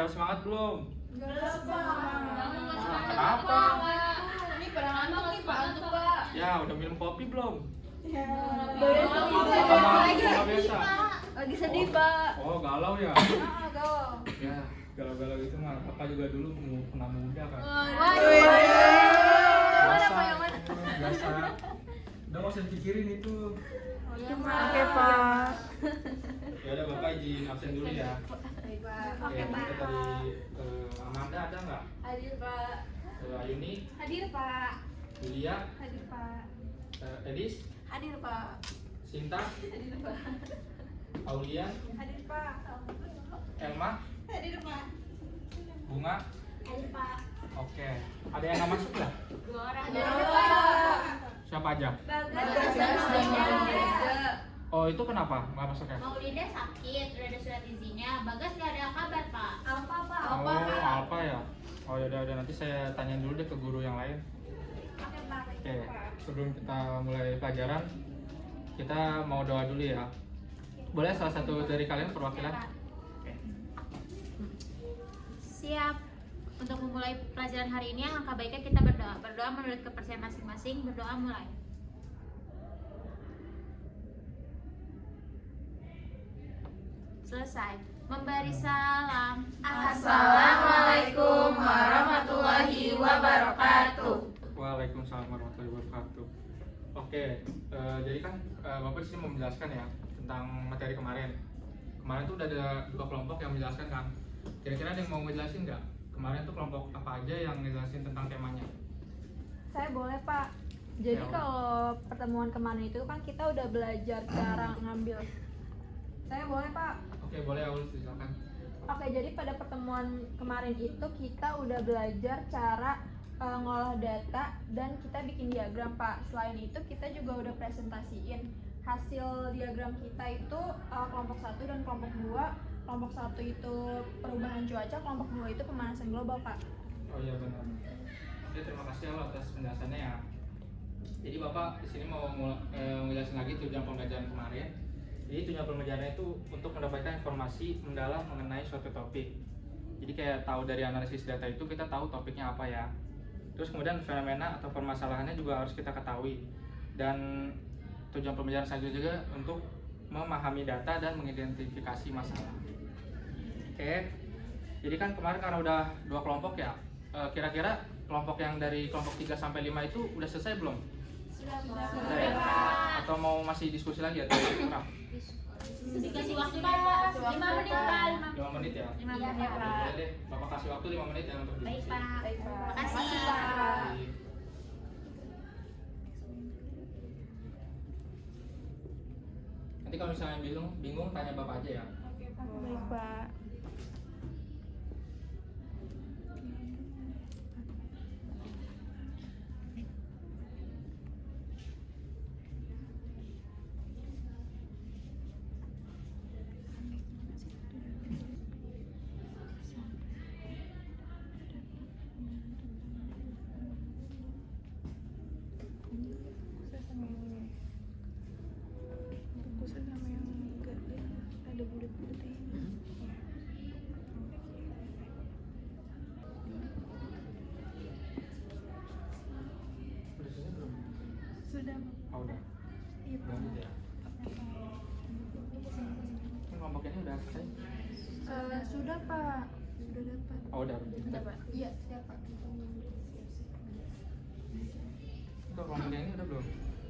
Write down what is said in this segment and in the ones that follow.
Udah semangat belum? Enggak, Pak. Kenapa? Ini pada ngantuk nih, Pak. Ngantuk, Pak. Ya, udah minum kopi belum? Lagi biasa. Lagi sedih, Pak. Oh, galau ya? Galau. Ya, galau-galau itu mah Papa juga dulu pernah muda kan. Mana, Pak, yang mana? Biasa. Udah nggak usah dipikirin itu. Oke, Pak. Ya udah Bapak izin absen dulu ya. Baik, Pak. Oke, kita dari Amanda ada nggak? Hadir, Pak. Ayuni, Hadir, Pak. Julia, Hadir, Pak. Edis, Hadir, Pak. Sinta, Hadir, Pak. Aulia, Hadir, Pak. Elma, Hadir, Pak. Bunga. Hadir, Pak. Oke, ada yang nggak masuk nggak? 2 orang. Hadir, Pak. Siapa aja? Bagas dan Maulida. Oh itu kenapa nggak masuknya? Maulida sakit, udah ada surat izinnya. Bagas nggak ada kabar, Pak. Apa, Pak? Oh apa ya? Oh udah nanti saya tanyain dulu deh ke guru yang lain. Oke, Pak. Oke, sebelum kita mulai pelajaran, kita mau doa dulu ya. Boleh salah satu dari kalian perwakilan? Oke. Siap. Untuk memulai pelajaran hari ini, angka baiknya kita berdoa. Berdoa menurut kepercayaan masing-masing. Berdoa mulai. Selesai. Memberi salam. Assalamualaikum warahmatullahi wabarakatuh. Waalaikumsalam warahmatullahi wabarakatuh. Oke, jadi kan Bapak di sini mau menjelaskan ya tentang materi kemarin. Kemarin tuh udah ada 2 kelompok yang menjelaskan kan. Kira-kira ada yang mau ngejelasin nggak? Kemarin tuh kelompok apa aja yang ngejelasin tentang temanya? Saya boleh, Pak. Jadi Ya, kalau pertemuan kemarin itu kan kita udah belajar cara ngambil. Saya boleh, Pak. Oke, boleh Aul, silakan. Oke, jadi pada pertemuan kemarin itu kita udah belajar cara ngolah data dan kita bikin diagram, Pak. Selain itu kita juga udah presentasiin hasil diagram kita itu kelompok 1 dan kelompok 2. Kelompok 1 itu perubahan cuaca, kelompok 2 itu pemanasan global, Pak. Oh iya benar. Oke, terima kasih Aul atas penjelasannya ya. Jadi Bapak di sini mau ngejelasin lagi tujuan pembelajaran kemarin. Jadi tujuan pembelajaran itu untuk mendapatkan informasi mendalam mengenai suatu topik. Jadi kayak tahu dari analisis data itu kita tahu topiknya apa ya. Terus kemudian fenomena atau permasalahannya juga harus kita ketahui. Dan tujuan pembelajaran selanjutnya juga untuk memahami data dan mengidentifikasi masalah. Oke. Jadi kan kemarin karena udah 2 kelompok ya. Kira-kira kelompok yang dari kelompok 3 sampai 5 itu udah selesai belum? Sudah, Sudah ya? Atau mau masih diskusi lagi atau kurang? Dikasih waktu, Pak. 5 menit, Pak. 5 menit ya? 5 Iya, menit, Pak. Pak. Boleh deh, Bapak kasih waktu 5 menit ya untuk Baik, diskusi. Pak. Baik, Pak. Makasih. Kasih. Nanti kalau misalnya bingung tanya Bapak aja ya. Baik, Pak. Udah selesai belum? Sudah. Oh udah. Iya, Udah gitu ya. Kan kelompok ini udah selesai? Sudah, Pak. Sudah dapat. Oh udah. Sudah, Pak. Iya, siap, Pak. Untuk kelompok yang ini udah belum?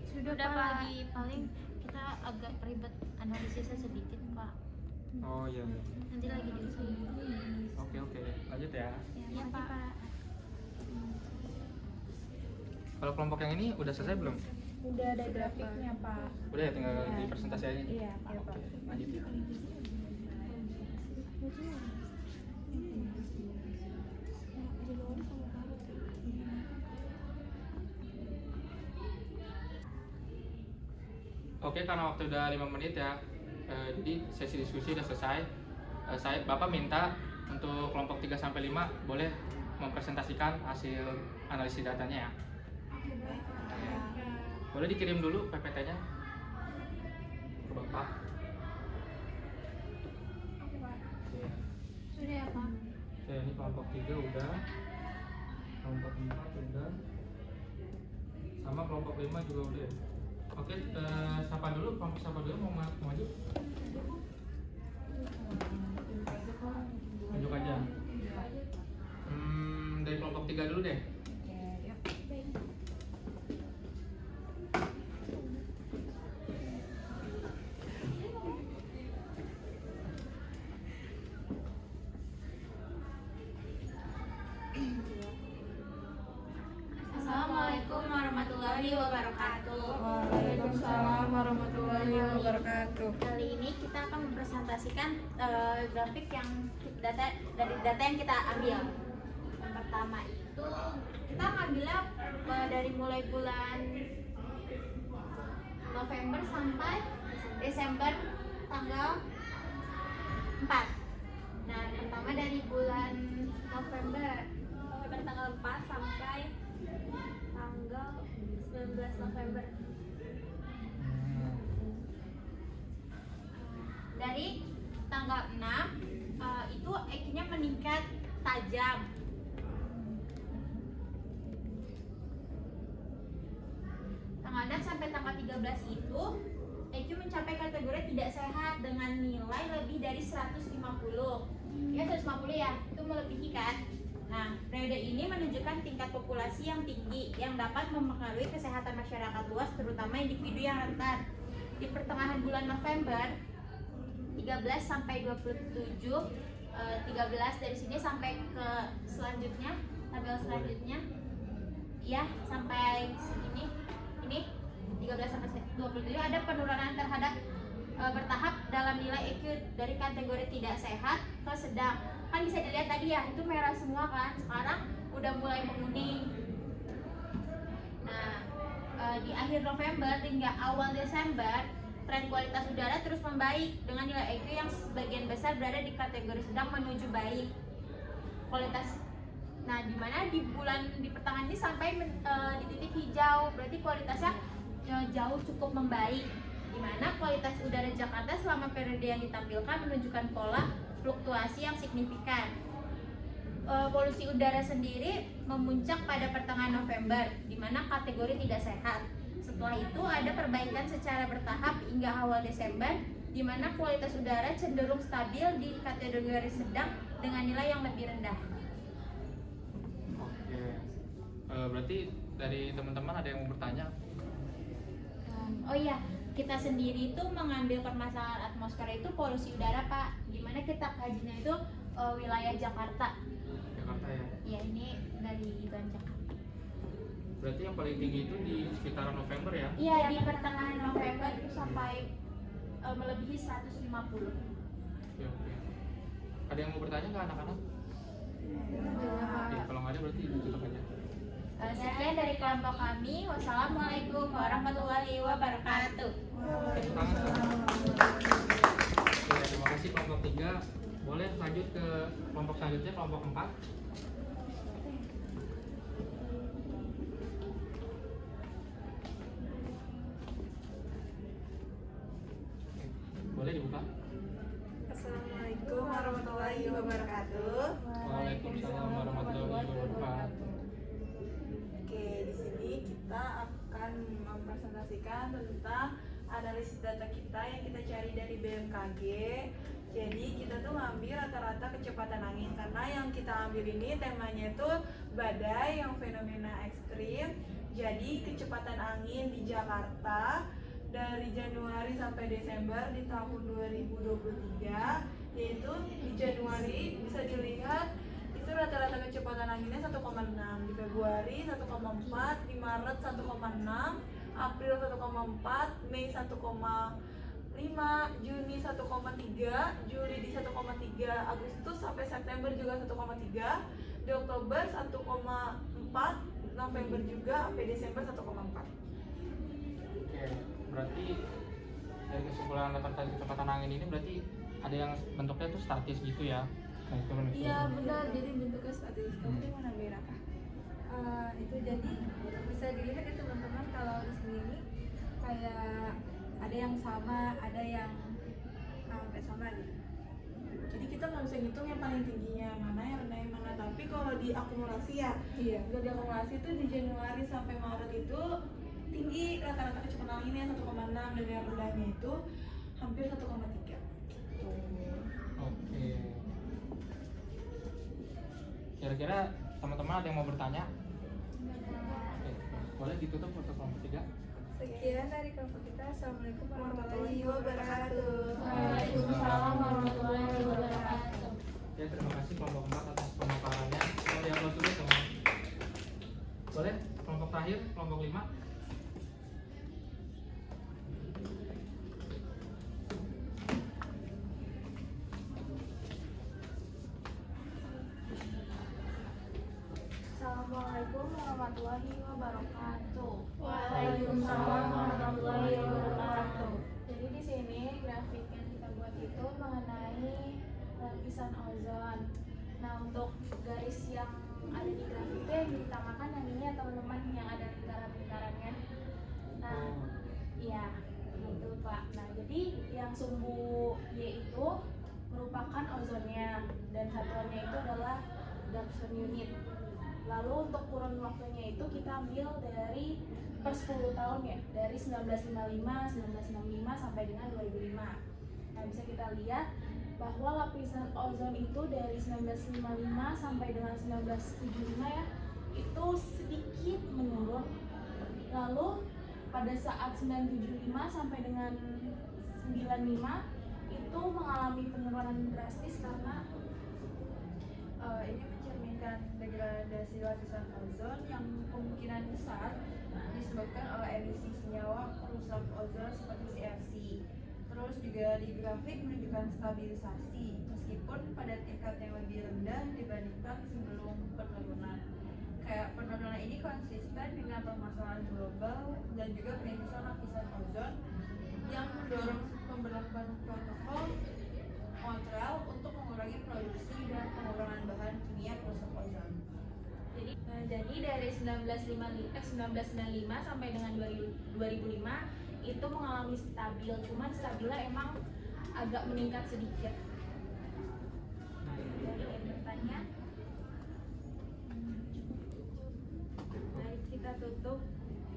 Sudah, Udah, Pak. Pak. Di paling kita agak ribet analisisnya sedikit, Pak. Oh iya. Nanti lagi diskusi. Oke. Lanjut ya. Iya, Pak. Kalau kelompok yang ini udah selesai belum? Udah ada grafiknya, Pak. Udah ya, tinggal Iya. di presentasi aja. Iya, Pak. Oke, lanjut ya. Oke, karena waktu udah 5 menit ya, jadi sesi diskusi udah selesai. Bapak minta untuk kelompok 3 sampai 5 boleh mempresentasikan hasil analisis datanya ya. Boleh dikirim dulu PPT-nya ke Bapak. Oke, Pak. Oke. Sudah ya, Pak. kelompok 3 udah, kelompok 4 udah, sama kelompok 5 juga udah. Oke, siapa dulu? Kelompok siapa dulu mau maju? Tunjuk aja. Dari kelompok 3 dulu deh. Assalamualaikum warahmatullahi wabarakatuh. Waalaikumsalam warahmatullahi wabarakatuh. Kali ini kita akan mempresentasikan grafik yang dari data yang kita ambil. Yang pertama itu kita ngambilnya dari mulai bulan November sampai Desember tanggal 4. Nah, pertama dari bulan November tanggal 4 sampai tanggal 19 November. Dari tanggal 6 itu EQ-nya meningkat tajam. Tanggal 6 sampai tanggal 13 itu EQ mencapai kategori tidak sehat dengan nilai lebih dari 150. Ya 150 ya, itu melebihi kan. Nah, periode ini menunjukkan tingkat populasi yang tinggi yang dapat mempengaruhi kesehatan masyarakat luas, terutama individu yang rentan. Di pertengahan bulan November 13 sampai 27, 13 dari sini sampai ke selanjutnya, tabel selanjutnya, ya sampai segini, ini 13 sampai 27 ada penurunan terhadap bertahap dalam nilai EQ dari kategori tidak sehat ke sedang. Kan bisa dilihat tadi ya, itu merah semua kan, sekarang udah mulai menguning. Nah, di akhir November hingga awal Desember tren kualitas udara terus membaik dengan nilai EQ yang sebagian besar berada di kategori sedang menuju baik. Kualitas, nah di mana di pertengahan ini sampai di titik hijau, berarti kualitasnya jauh cukup membaik. Di mana kualitas udara Jakarta selama periode yang ditampilkan menunjukkan pola fluktuasi yang signifikan. Polusi udara sendiri memuncak pada pertengahan November, di mana kategori tidak sehat. Setelah itu ada perbaikan secara bertahap hingga awal Desember, di mana kualitas udara cenderung stabil di kategori sedang dengan nilai yang lebih rendah. Oke, berarti dari teman-teman ada yang mau bertanya? Oh iya, kita sendiri itu mengambil permasalahan atmosfer itu polusi udara, Pak. Gimana kita kajinya itu wilayah Jakarta. Jakarta ya? Ya, ini dari Ban Jakarta. Berarti yang paling tinggi itu di sekitaran November ya? Iya, di pertengahan November itu sampai melebihi 150. Oke. Ada yang mau bertanya ke anak-anak? Oke, kalau nggak ada berarti ditutup aja. Sekian dari kelompok kami. Wassalamualaikum warahmatullahi wabarakatuh. Oke, terima kasih kelompok 3. Boleh lanjut ke kelompok selanjutnya, kelompok 4. Boleh dibuka? Assalamualaikum warahmatullahi wabarakatuh. Waalaikumsalam warahmatullahi wabarakatuh. Oke, di sini kita akan mempresentasikan tentang analisis data kita yang kita cari dari BMKG. Jadi kita tuh ngambil rata-rata kecepatan angin karena yang kita ambil ini temanya itu badai yang fenomena ekstrim. Jadi kecepatan angin di Jakarta dari Januari sampai Desember di tahun 2023, yaitu di Januari bisa dilihat itu rata-rata kecepatan anginnya 1,6, di Februari 1,4, di Maret 1,6, April 1,4, Mei 1,5, Juni 1,3, Juli di 1,3, Agustus sampai September juga 1,3, di Oktober 1,4, November juga sampai Desember 1,4. Oke, berarti dari kesimpulan rata-rata kecepatan angin ini berarti ada yang bentuknya tuh statis gitu ya? Nah, itu menurut Iya saya. benar, jadi bentuknya statis. Kamu mau nambahin apa? Itu jadi bisa dilihat ya teman-teman, kalau di sini ini kayak ada yang sama, ada yang hampir sama gitu. Jadi kita nggak bisa ngitung yang paling tingginya mana, yang rendah yang mana. Tapi kalau diakumulasi ya, kalau diakumulasi itu di Januari sampai Maret itu tinggi rata-rata kecepatan anginnya 1,6 dan yang rendahnya itu hampir 1,3. Oke. Kira-kira teman-teman ada yang mau bertanya? Oke. Boleh ditutup untuk kelompok 3. Sekian dari kelompok kita. Assalamualaikum warahmatullahi wabarakatuh. Waalaikumsalam warahmatullahi wabarakatuh. Ya, terima kasih kelompok 4 atas pemaparannya. Boleh upload dulu teman. Boleh kelompok terakhir, kelompok 5. Assalamualaikum warahmatullahi wabarakatuh. Waalaikumsalam warahmatullahi wabarakatuh. Jadi di sini grafik yang kita buat itu mengenai lapisan ozon. Nah, untuk garis yang ada di grafik itu yang diutamakan yang ini ya teman-teman, yang ada lingkaran-lingkarannya. Nah, iya, gitu Pak. Nah, jadi yang sumbu Y itu merupakan ozonnya dan satuannya itu adalah Dawson unit. Lalu untuk kurun waktunya itu kita ambil dari per 10 tahun ya, dari 1955 sampai dengan 2005. Nah, bisa kita lihat bahwa lapisan ozon itu dari 1955 sampai dengan 1975 ya, itu sedikit menurun. Lalu pada saat 1975 sampai dengan 95 itu mengalami penurunan drastis karena Ini mencerminkan degradasi lapisan ozon yang kemungkinan besar disebabkan oleh emisi senyawa perusak ozon seperti CFC. Terus juga di grafik menunjukkan stabilisasi meskipun pada tingkat yang lebih rendah dibandingkan sebelum penurunan. Kayak penurunan ini konsisten dengan permasalahan global dan juga perintisan lapisan ozon yang mendorong pemberlakuan protokol Montreal untuk mengurangi produksi dan pengurangan bahan kimia perusak ozon. Jadi dari 1995 sampai dengan 2005 itu mengalami stabil, cuman stabilnya emang agak meningkat sedikit. Jadi yang bertanya, baik, kita tutup.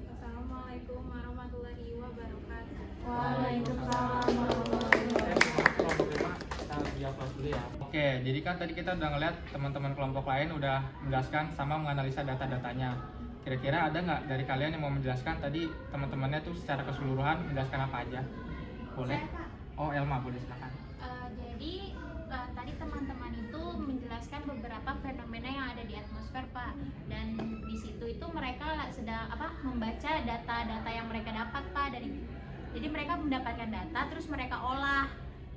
Assalamualaikum warahmatullahi wabarakatuh. Waalaikumsalam warahmatullahi wabarakatuh. Di-upload dulu ya. Oke, jadi kan tadi kita udah ngeliat teman-teman kelompok lain udah menjelaskan sama menganalisa data-datanya. Kira-kira ada nggak dari kalian yang mau menjelaskan tadi teman-temannya tuh secara keseluruhan menjelaskan apa aja? Boleh? Saya, Pak. Oh, Elma, boleh silakan. Jadi tadi teman-teman itu menjelaskan beberapa fenomena yang ada di atmosfer, Pak. Dan di situ itu mereka sedang membaca data-data yang mereka dapat, Pak, jadi mereka mendapatkan data terus mereka olah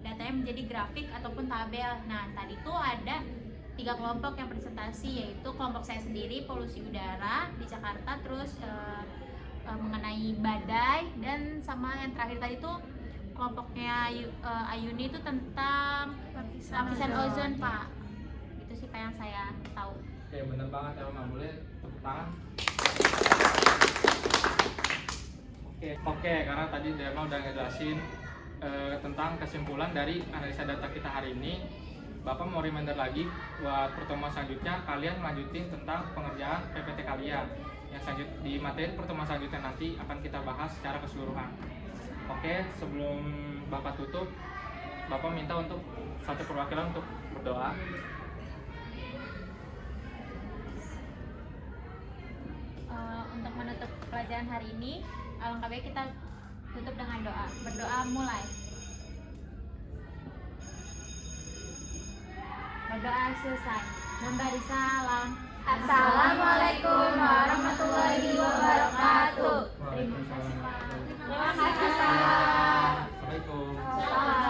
datanya menjadi grafik ataupun tabel. Nah, tadi tuh ada 3 kelompok yang presentasi, yaitu kelompok saya sendiri polusi udara di Jakarta, terus mengenai badai, dan sama yang terakhir tadi tuh kelompoknya Ayuni itu tentang lapisan ozon, Pak. Itu sih Pak yang saya tahu. Oke, bener banget Elma, boleh tepuk tangan. Oke, karena tadi Elma udah ngejelasin tentang kesimpulan dari analisa data kita hari ini. Bapak mau reminder lagi buat pertemuan selanjutnya kalian melanjutin tentang pengerjaan PPT kalian. Yang di materi pertemuan selanjutnya nanti akan kita bahas secara keseluruhan. Oke, sebelum Bapak tutup, Bapak minta untuk satu perwakilan untuk berdoa. Untuk menutup pelajaran hari ini, alangkah baik kita tutup dengan doa. Berdoa mulai. Berdoa selesai. Memberi salam. Assalamualaikum warahmatullahi wabarakatuh. Terima kasih, Pak. Terima kasih, Pak. Assalamualaikum. Salam.